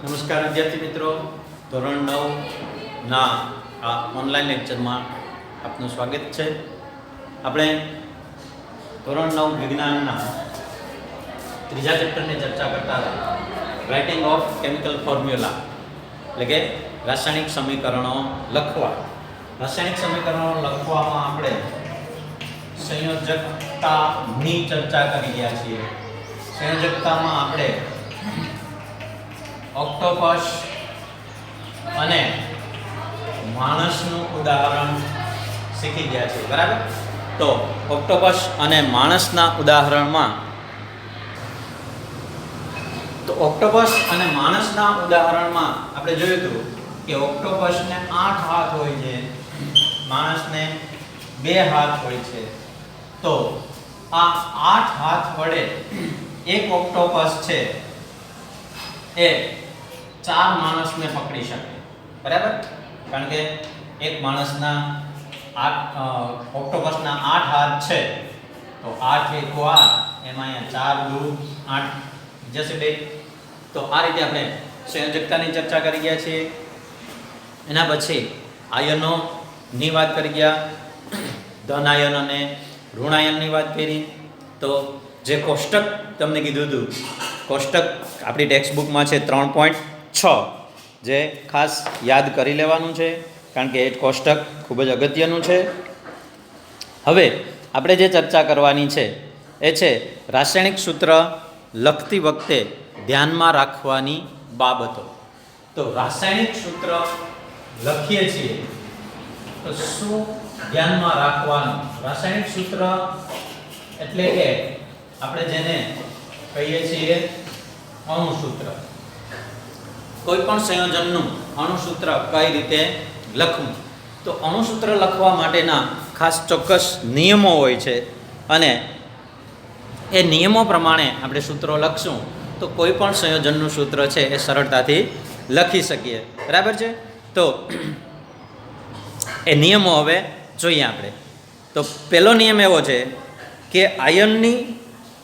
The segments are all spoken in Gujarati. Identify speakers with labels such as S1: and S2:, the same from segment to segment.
S1: નમસ્કાર વિદ્યાર્થી મિત્રો, ધોરણ 9 ના આ ઓનલાઈન લેક્ચરમાં આપનું સ્વાગત છે. આપણે ધોરણ 9 વિજ્ઞાનના ત્રીજા ચેપ્ટરની ચર્ચા કરતા હતા. રાઇટિંગ ઓફ કેમિકલ ફોર્મ્યુલા, એટલે કે રાસાયણિક સમીકરણો લખવા. રાસાયણિક સમીકરણો લખવામાં આપણે સંયોજકતાની ચર્ચા કરી રહ્યા છીએ. સંયોજકતામાં આપણે ઓક્ટોપસ અને માણસનું ઉદાહરણ શીખી ગયા છે, બરાબર? તો ઓક્ટોપસ અને માણસના ઉદાહરણમાં આપણે જોયું હતું કે ઓક્ટોપસને 8 હાથ હોય છે, માણસને 2 હાથ હોય છે. તો આ 8 હાથ વડે એક ઓક્ટોપસ છે એ 4 માણસને પકડી શકે, બરાબર? કારણ કે એક માણસના ઓક્ટોપસના 8 હાથ છે, તો 8 * 8 એમાં અહીંયા 4 * 2 8 જશે 2. તો આ રીતે આપણે સંયોજકતાની ચર્ચા કરી ગયા છીએ. એના પછી આયનોની વાત કરી ગયા, ધન આયન અને ઋણ આયનની વાત કરી. તો જે કોષ્ટક તમને કીધું હતું, કોષ્ટક આપણી ટેક્સ્ટ બુકમાં છે 3.6, જે ખાસ યાદ કરી લેવાનું છે, કારણ કે એ કોષ્ટક ખૂબ જ અગત્યનું છે. હવે આપણે જે ચર્ચા કરવાની છે એ છે રાસાયણિક સૂત્ર લખતી વખતે ધ્યાનમાં રાખવાની બાબતો. તો રાસાયણિક સૂત્ર લખીએ છીએ તો શું ધ્યાનમાં રાખવાનું? રાસાયણિક સૂત્ર એટલે કે આપણે જેને કહીએ છીએ અણુસૂત્ર. કોઈ પણ સંયોજનનું અણુસૂત્ર કઈ રીતે લખવું? તો અણુસૂત્ર લખવા માટેના ખાસ ચોક્કસ નિયમો હોય છે, અને એ નિયમો પ્રમાણે આપણે સૂત્રો લખશું તો કોઈ પણ સંયોજનનું સૂત્ર છે એ સરળતાથી લખી શકીએ, બરાબર છે? તો એ નિયમો હવે જોઈએ આપણે. તો પહેલો નિયમ એવો છે કે આયનની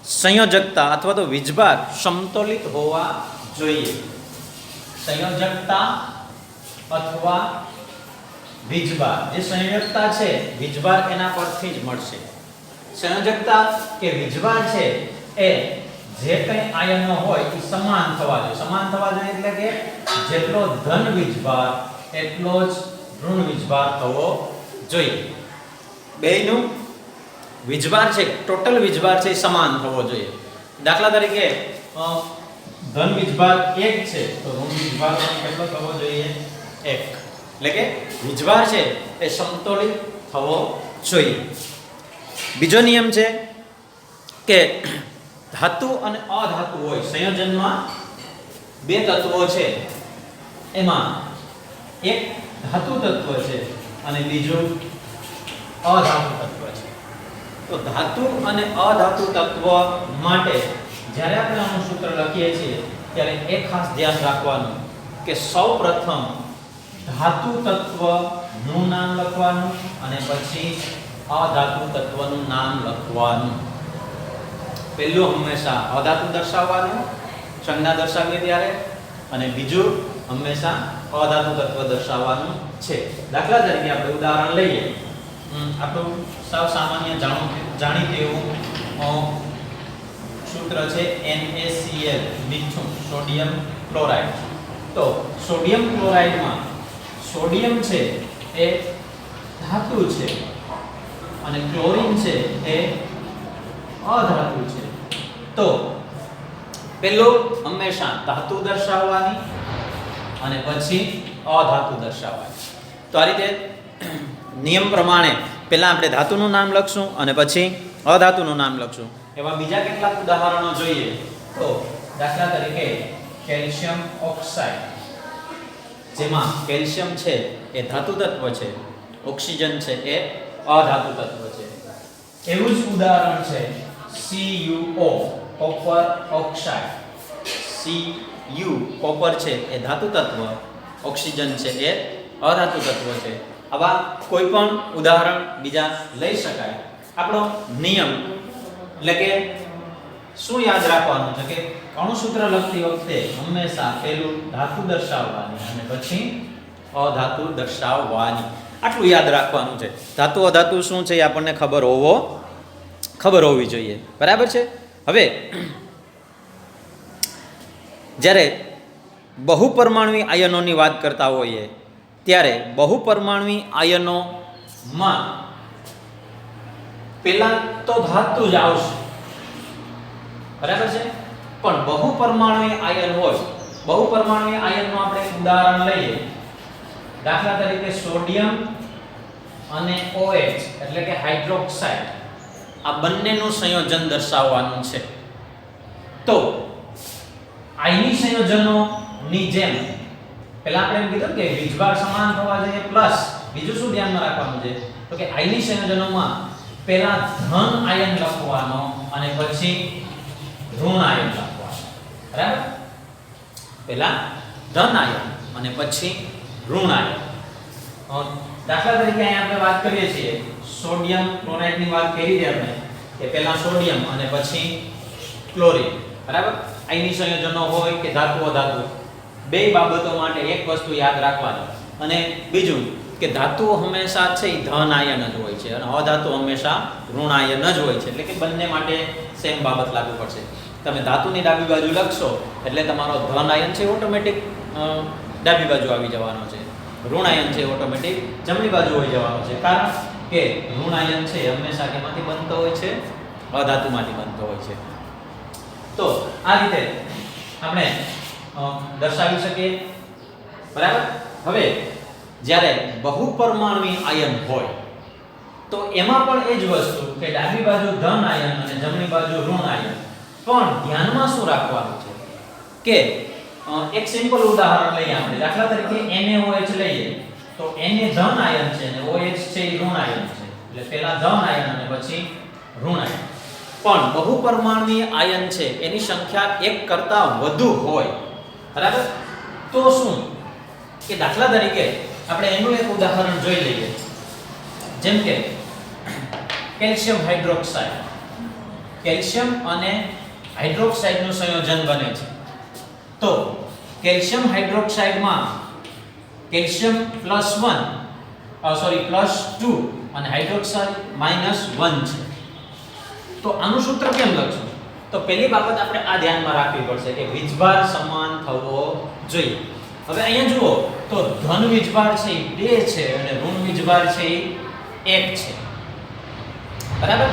S1: સંયોજકતા અથવા તો વીજભાર સમતોલિત હોવા જોઈએ. સંયોજકતા અથવા વીજભાર, જે સંયોજકતા છે વીજભાર એના પરથી જ મળશે. સંયોજકતા કે વીજભાર છે એ જે કંઈ આયનો હોય એ સમાન થવા જોઈએ. સમાન થવા જોઈએ એટલે કે જેટલો ધન વીજભાર એટલો જ ઋણ વીજભાર થવો જોઈએ. બેયનું વીજભાર છે, ટોટલ વીજભાર છે એ સમાન થવો જોઈએ. દાખલા તરીકે ધન વીજભાર 1 છે તો ઋણ વીજભાર કેટલો થવો જોઈએ? 1. એટલે કે વીજભાર છે એ સમતોલિત થવો જોઈએ. બીજો નિયમ છે કે ધાતુ અને અધાતુ હોય. સંયોજનમાં 2 તત્વો છે, એમાં એક ધાતુ તત્વ છે અને બીજું અધાતુ તત્વ છે. તો ધાતુ અને અધાતુ તત્વ માટે જ્યારે આપણે આનું સૂત્ર લખીએ છીએ ત્યારે એક ખાસ ધ્યાન રાખવાનું કે સૌપ્રથમ ધાતુ તત્વનું નામ લખવાનું અને પછી અધાતુ તત્વનું નામ લખવાનું. પહેલું હંમેશા અધાતુ દર્શાવવાનું સંજ્ઞા દર્શાવીએ ત્યારે, અને બીજું હંમેશા અધાતુ તત્વ દર્શાવવાનું છે. દાખલા તરીકે આપણે ઉદાહરણ લઈએ. આપણું સાવ સામાન્ય જાણીતું એવું સૂત્ર છે NaCl, મીઠું, સોડિયમ ક્લોરાઇડ. તો સોડિયમ ક્લોરાઇડમાં સોડિયમ છે એ ધાતુ છે અને ક્લોરીન છે એ અધાતુ છે. તો પહેલું હંમેશા ધાતુ દર્શાવવાની અને પછી અધાતુ દર્શાવવાની. તો આ રીતે નિયમ પ્રમાણે પહેલા આપણે ધાતુનું નામ લખશું અને પછી અધાતુનું નામ લખશું. એવા બીજા કેટલાક ઉદાહરણો જોઈએ. તો દાખલા તરીકે કેલ્શિયમ ઓક્સાઇડ, જેમાં કેલ્શિયમ છે એ ધાતુ તત્વ છે, ઓક્સિજન છે એ અધાતુ તત્વ છે. એવું જ ઉદાહરણ છે CuO, copper oxide. Cu copper છે એ ધાતુ તત્વ, ઓક્સિજન છે એ અધાતુ તત્વ છે. આવા કોઈ પણ ઉદાહરણ બીજા લઈ શકાય. આપણો નિયમ એટલે કે શું યાદ રાખવાનું છે કે અણુસૂત્ર લખતી વખતે હંમેશા પહેલું ધાતુ દર્શાવવાની અને પછી અધાતુ દર્શાવવાની, આટલું યાદ રાખવાનું છે. ધાતુ અધાતુ શું છે એ આપણને ખબર હોવી જોઈએ. બરાબર છે. હવે જ્યારે બહુપરમાણુવી આયનોની વાત કરતા હોઈએ ત્યારે બહુપરમાણુવી આયનોમાં પેલા તો ધાતુ જ આવશે. બરાબર છે. પણ બહુપરમાણુવી આયન હોય, બહુપરમાણુવી આયનનું આપણે ઉદાહરણ લઈએ. દાખલા તરીકે સોડિયમ અને OH એટલે કે હાઇડ્રોક્સાઇડ, આ બંનેનું સંયોજન દર્શાવવાનું છે. તો આયની સંયોજનોની જેમ પહેલા આપણે એમ કીધું કે વીજભાર સમાન થવા જોઈએ, પ્લસ બીજું શું ધ્યાનમાં રાખવાનું છે તો કે આયની સંયોજનોમાં પહેલા ધન આયન લખવાનો અને પછી ઋણ આયન લખવાનો. બરાબર. પહેલા ધન આયન અને પછી ઋણ આયન. દાખલા તરીકે અહીંયા આપણે વાત કરીએ છીએ સોડિયમ ક્લોરાઇડની વાત કરી હતી આપણે કે પહેલા સોડિયમ અને પછી ક્લોરીન. બરાબર. આયની સંયોજનો હોય કે ધાતુ અધાતુ, બે બાબતો માટે એક વસ્તુ યાદ રાખવાની, અને બીજું કે ધાતુઓ હંમેશા છે એ ધન આયન જ હોય છે અને અધાતુ હંમેશા ઋણ આયન જ હોય છે. એટલે કે બંને માટે સેમ બાબત લાગુ પડશે. તમે ધાતુની ડાબી બાજુ લખશો એટલે તમારો ધન આયન છે ઓટોમેટિક ડાબી બાજુ આવી જવાનો છે, ઋણ આયન છે ઓટોમેટિક જમણી બાજુ હોઈ જવાનો છે. કારણ કે ઋણ આયન છે હંમેશા કેમાંથી બનતો હોય છે? અધાતુમાંથી બનતો હોય છે. તો આ રીતે આપણે દર્શાવી શકીએ. બરાબર. હવે જ્યારે બહુપરમાણુવી આયન હોય તો એમાં પણ એ જ વસ્તુ કે ડાબી બાજુ ધન આયન અને જમણી બાજુ ઋણ આયન. પણ ધ્યાનમાં શું રાખવાનું છે કે એક સિમ્પલ ઉદાહરણ લઈએ આપણે. દાખલા તરીકે NaOH લઈએ તો Na ધન આયન છે અને OH છે એ ઋણ આયન છે. એટલે પહેલા ધન આયન અને પછી ઋણ આયન. પણ બહુપરમાણુવી આયન છે એની સંખ્યા એક કરતા વધુ હોય. બરાબર. તો શું કે દાખલા તરીકે આપણે એનું એક ઉદાહરણ જોઈ લઈએ. જેમ કે કેલ્શિયમ હાઇડ્રોક્સાઇડ, કેલ્શિયમ અને હાઇડ્રોક્સાઇડનું સંયોજન બને છે. તો કેલ્શિયમ હાઇડ્રોક્સાઇડમાં કેલ્શિયમ +2 અને હાઇડ્રોક્સાઇડ -1 છે. તો આનું સૂત્ર કેમ લખશું? તો પહેલી બાબત આપણે આ ધ્યાનમાં રાખવી પડશે કે વીજભાર સમાન થવો જોઈએ. હવે અહીંયા જુઓ તો ધન વીજભાર છે એ 2 છે અને ઋણ વીજભાર છે એ 1 છે. બરાબર.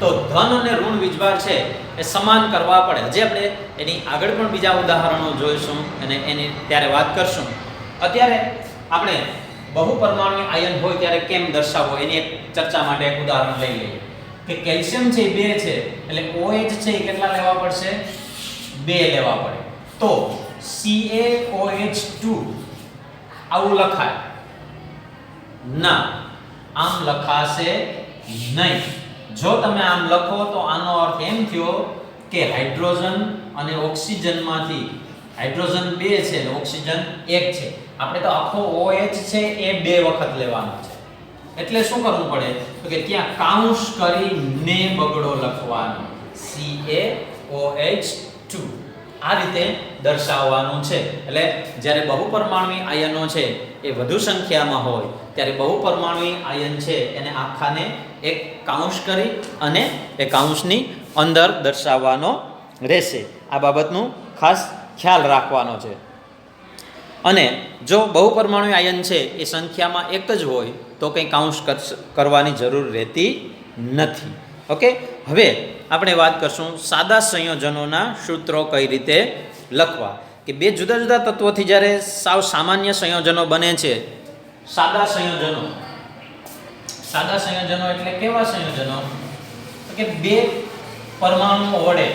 S1: તો ધન અને ઋણ વીજભાર છે એ સમાન કરવા પડે. હજી આપણે એની આગળ પણ બીજા ઉદાહરણો જોઈશું અને એની ત્યારે વાત કરશું. અત્યારે આપણે બહુપરમાણુવી આયન હોય ત્યારે કેમ દર્શાવવો એની એક ચર્ચા માટે એક ઉદાહરણ લઈ લઈએ કે કેલ્શિયમ છે એ 2 છે એટલે OH છે એ કેટલા લેવા પડશે? 2 લેવા પડે. તો CaOH2 આવું લખાય ના, આમ લખાશે નહીં. જો તમે આમ લખો તો આનો અર્થ એમ થયો કે હાઇડ્રોજન અને ઓક્સિજનમાંથી હાઇડ્રોજન 2 છે અને ઓક્સિજન 1 છે. આપણે તો આખો OH છે એ 2 વખત લેવાનો છે. એટલે શું કરવું પડે તો કે ત્યાં કાઉન્સ કરીને બગડો લખવાનો CaOH2. આ રીતે દર્શાવવાનું છે. એટલે જ્યારે બહુપરમાણુવી આયનો છે એ વધુ સંખ્યામાં હોય ત્યારે બહુપરમાણુવી આયન છે એને આખાને એક કાઉન્સ કરી અને એ કાઉન્સની અંદર દર્શાવવાનો રહેશે. આ બાબતનું ખાસ ખ્યાલ રાખવાનો છે. અને જો બહુપરમાણુવી આયન છે એ સંખ્યામાં એક જ હોય તો કંઈ કાઉન્સ કરવાની જરૂર રહેતી નથી. ઓકે. હવે આપણે વાત કરશું સાદા સંયોજનોના સૂત્રો કઈ રીતે લખવા. કે બે જુદા જુદા તત્વોથી જ્યારે સાવ સામાન્ય સંયોજનો બને છે, સાદા સંયોજનો. સાદા સંયોજનો એટલે કેવા સંયોજનો? તો કે બે પરમાણુઓ વડે,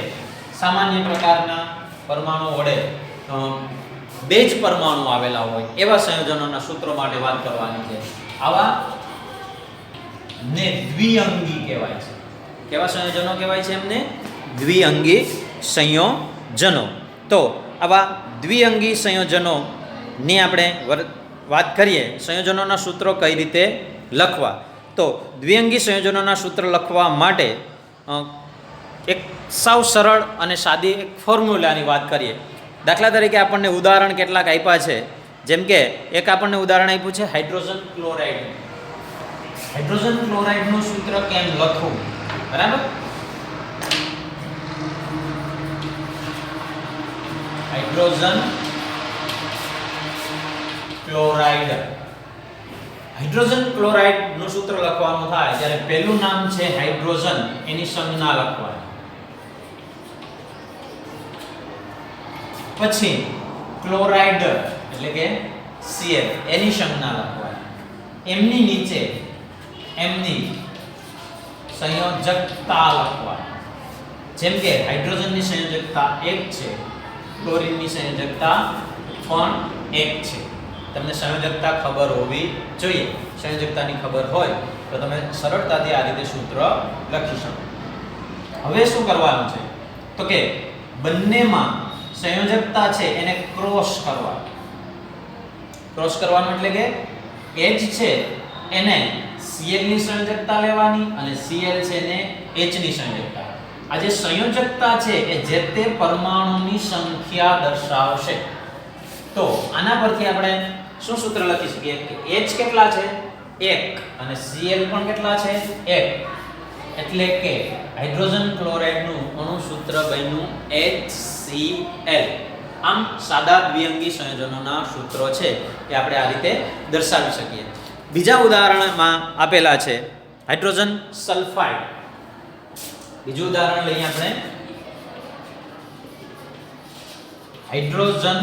S1: સામાન્ય પ્રકારના પરમાણુઓ વડે બે જ પરમાણુ આવેલા હોય એવા સંયોજનોના સૂત્રો માટે વાત કરવાની છે. આવા ને દ્વિઅંગી કહેવાય છે. કેવા સંયોજનો કહેવાય છે એમને? દ્વિઅંગી સંયોજનો. તો આવા દ્વિઅંગી સંયોજનોની આપણે વાત કરીએ, સંયોજનોના સૂત્રો કઈ રીતે લખવા. તો દ્વિઅંગી સંયોજનોના સૂત્ર લખવા માટે એક સાવ સરળ અને સાદી એક ફોર્મ્યુલાની વાત કરીએ. દાખલા તરીકે આપણને ઉદાહરણ કેટલાક આપ્યા છે. જેમ કે એક આપણને ઉદાહરણ આપ્યું છે હાઇડ્રોજન ક્લોરાઇડ. હાઇડ્રોજન ક્લોરાઇડનું સૂત્ર કેમ લખવું, બરાબર? Hydrogen chloride. હાઇડ્રોજન ક્લોરાઇડનું સૂત્ર લખવાનું થાય ત્યારે પહેલું નામ છે હાઇડ્રોજન, એની સંજ્ઞા લખવાની. પછી ક્લોરાઇડ એટલે કે Cl, એની સંજ્ઞા લખવાની. એમની નીચે એમની સંયોજકતા લખવાની. જેમ કે હાઇડ્રોજનની સંયોજકતા 1 છે, ક્લોરીનની સંયોજકતા પણ 1 છે. તમને સંયોજકતા ખબર હોવી જોઈએ. સંયોજકતાની ખબર હોય તો તમે સરળતાથી આ રીતે સૂત્ર લખી શકો. હવે શું કરવાનું છે તો કે બંનેમાં સંયોજકતા છે એને ક્રોસ કરવા. ક્રોસ કરવાનું એટલે કે H છે એને Cl ની સંયોજકતા લેવાની અને Cl છે એને H ની સંયોજકતા. આ જે સંયોજકતા છે એ જે તે પરમાણુની સંખ્યા દર્શાવશે. તો આના પરથી આપણે શું સૂત્ર લખી શકીએ કે H કેટલા છે 1 અને Cl પણ કેટલા છે 1. એટલે કે હાઇડ્રોજન ક્લોરાઇડનું અણુ સૂત્ર બન્યું HCl. આમ સાદા દ્વિઅંગી સંયોજનોના સૂત્રો છે એ આપણે આ રીતે દર્શાવી શકીએ. બીજા ઉદાહરણમાં આપેલા છે હાઇડ્રોજન સલ્ફાઇડ. બીજું ઉદાહરણ લઈએ આપણે હાઇડ્રોજન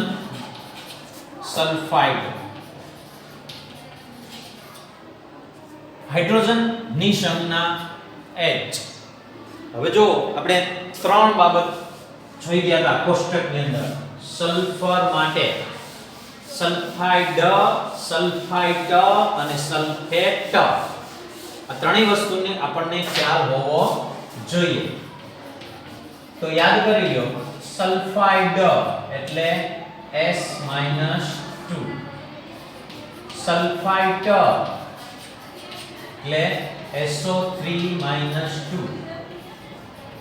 S1: સલ્ફાઇડ. હાઇડ્રોજન ની સંજ્ઞા H. હવે જો આપણે ત્રણ બાબત જોઈ ગયા હતા કોષ્ટકની અંદર. સલ્ફર માટે સલ્ફાઇડ, સલ્ફાઇડ અને સલ્ફેટ. આ ત્રણેય વસ્તુને આપણને ખ્યાલ હોવો જોઈએ. તો યાદ કરી લો, સલ્ફાઇડ એટલે S-2, સલ્ફાઇટ એટલે SO3-2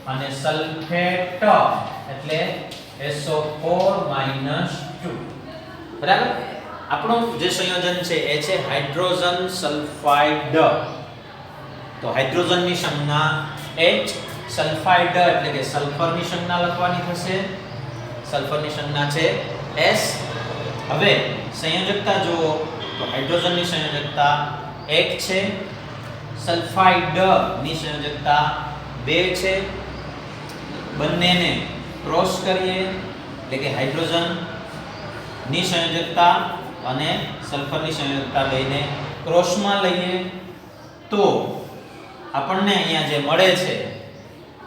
S1: અને સલ્ફેટ એટલે SO4-2. બરાબર? આપણું જે સંયોજન છે એ છે હાઇડ્રોજન સલ્ફાઇડ. તો હાઇડ્રોજનની સંજ્ઞા H, સલ્ફાઇડ એટલે કે સલ્ફરની સંજ્ઞા લખવાની થશે. સલ્ફરની સંજ્ઞા છે S. હવે સંયોજકતા જુઓ તો હાઇડ્રોજનની સંયોજકતા 1 છે, સલ્ફાઇડ ની સંયોજકતા 2 છે. બંનેને ક્રોસ કરીએ એટલે કે હાઇડ્રોજન ની સંયોજકતા અને સલ્ફરની સંયોજકતા બેને ક્રોસમાં લઈએ તો આપણને અહીંયા જે મળે છે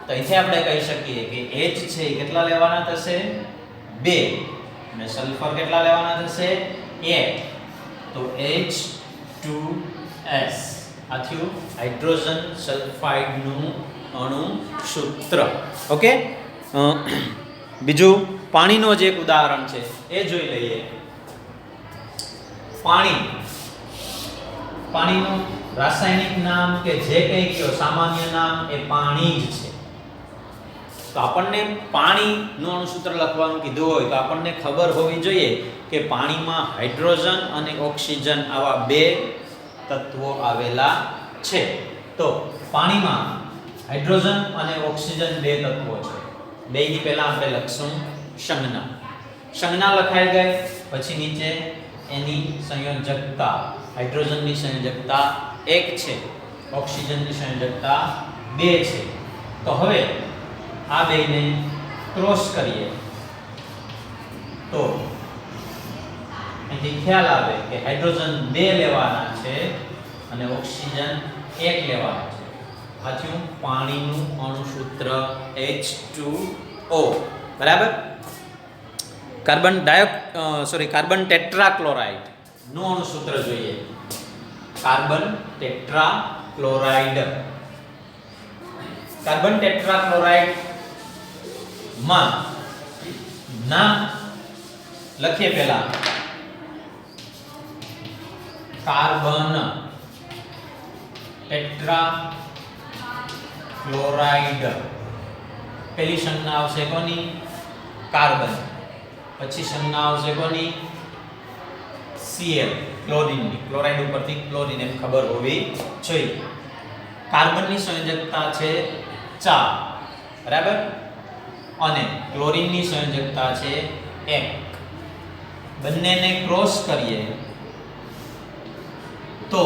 S1: તો અહીંથી આપણે કહી શકીએ કે H છે એ કેટલા લેવાના થશે 2 અને સલ્ફર કેટલા લેવાના થશે 1. તો H2S. આ થયું હાઇડ્રોજન સલ્ફાઇડનું અણુ સૂત્ર. ઓકે, બીજું પાણીનો જે એક ઉદાહરણ છે એ જોઈ લઈએ. પાણીનું રાસાયણિક નામ કે જે કંઈ કયો સામાન્ય નામ એ પાણી જ છે. તો આપણને પાણીનું અણુસૂત્ર લખવાનું કીધું હોય તો આપણને ખબર હોવી જોઈએ કે પાણીમાં હાઇડ્રોજન અને ઓક્સિજન આવા બે તત્વો આવેલા છે. તો પાણીમાં હાઇડ્રોજન અને ઓક્સિજન બે તત્વો છે. બેની પહેલા આપણે લખશું સંજ્ઞા. સંજ્ઞા લખાઈ ગઈ પછી નીચે એની સંયોજકતા. હાઇડ્રોજનની સંયોજકતા 1 છે, ઓક્સિજનની સંયોજકતા 2 છે. તો હવે આ બેને ક્રોસ કરીએ તો એથી ખ્યાલ આવે કે હાઇડ્રોજન 2 લેવાના છે અને ઓક્સિજન 1 લેવાના છે. આ થયું પાણીનું અણુસૂત્ર H2O. બરાબર? કાર્બન ટેટ્રાક્લોરાઇડ નું અણુસૂત્ર જોઈએ. Carbon tetrachloride. કાર્બન ટેટ્રાક્લોરાઇડ માં નામ લખીએ પહેલા. કાર્બન ટેટ્રાક્લોરાઇડ પહેલી સંજ્ઞા આવશે કોની? કાર્બન. પછી સંજ્ઞા આવશે કોની? Cl, ક્લોરીનની. ક્લોરાઇડ ઉપરથી ક્લોરીન એમ ખબર હોવી જોઈએ. કાર્બનની સંયોજકતા છે 4, બરાબર, અને ક્લોરીનની સંયોજકતા છે 1. બંનેને ક્રોસ કરીએ તો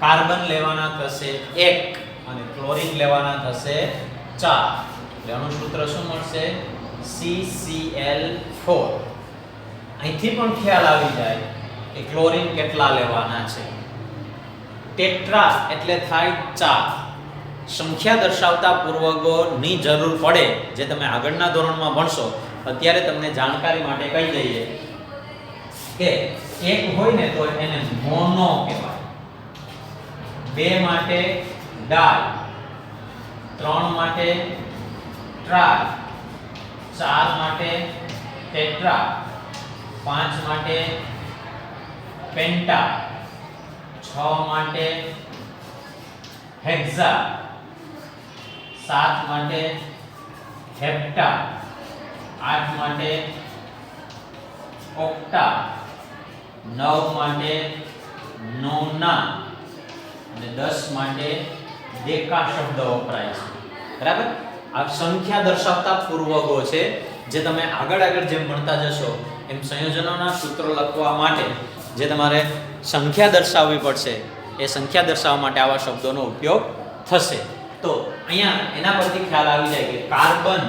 S1: કાર્બન લેવાના થશે 1 અને ક્લોરીન લેવાના થશે 4. એટલે આનું સૂત્ર શું મળશે? CCl4. અહીંથી પણ ખ્યાલ આવી જાય કે ક્લોરીન કેટલા લેવાના છે. ટેટ્રા એટલે થાય 4. સંખ્યા દર્શાવતા પૂર્વકોની જરૂર પડે, જે તમે આગળના ધોરણમાં ભણશો. અત્યારે તમને જાણકારી માટે કહી દઈએ કે એક હોય ને તો એને મોનો કહેવાય, 2 માટે ડાય, 3 માટે ટ્રાય, 4 માટે ટેટ્રા, 5 માટે પેન્ટા, 6 માટે હેક્ઝા, 7 માટે હેપ્ટા, 8 માટે ઓક્ટા, 9 માટે નોના અને 10 માટે ડેકા શબ્દ વપરાય છે. બરાબર? આ સંખ્યા દર્શાવતા પૂર્વકો છે, જે તમે આગળ જેમ ભણતા જશો એમ સંયોજનોના સૂત્રો લખવા માટે જે તમારે સંખ્યા દર્શાવવી પડશે, એ સંખ્યા દર્શાવવા માટે આવા શબ્દોનો ઉપયોગ થશે. તો અહીંયા એના પરથી ખ્યાલ આવી જાય કે કાર્બન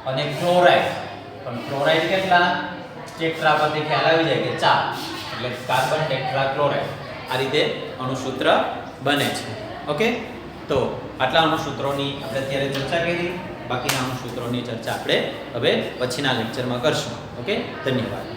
S1: અને ક્લોરાઇડ, પણ ક્લોરાઇડ કેટલા? ટેટ્રા પરથી ખ્યાલ આવી જાય કે 4, એટલે કાર્બન ટેટ્રા ક્લોરાઇડ. આ રીતે અણુસૂત્ર બને છે. ઓકે, તો આટલા અણુસૂત્રોની આપણે અત્યારે ચર્ચા કરી. બાકીના અણુસૂત્રોની ચર્ચા આપણે હવે પછીના લેક્ચરમાં કરશું. ઓકે, ધન્યવાદ.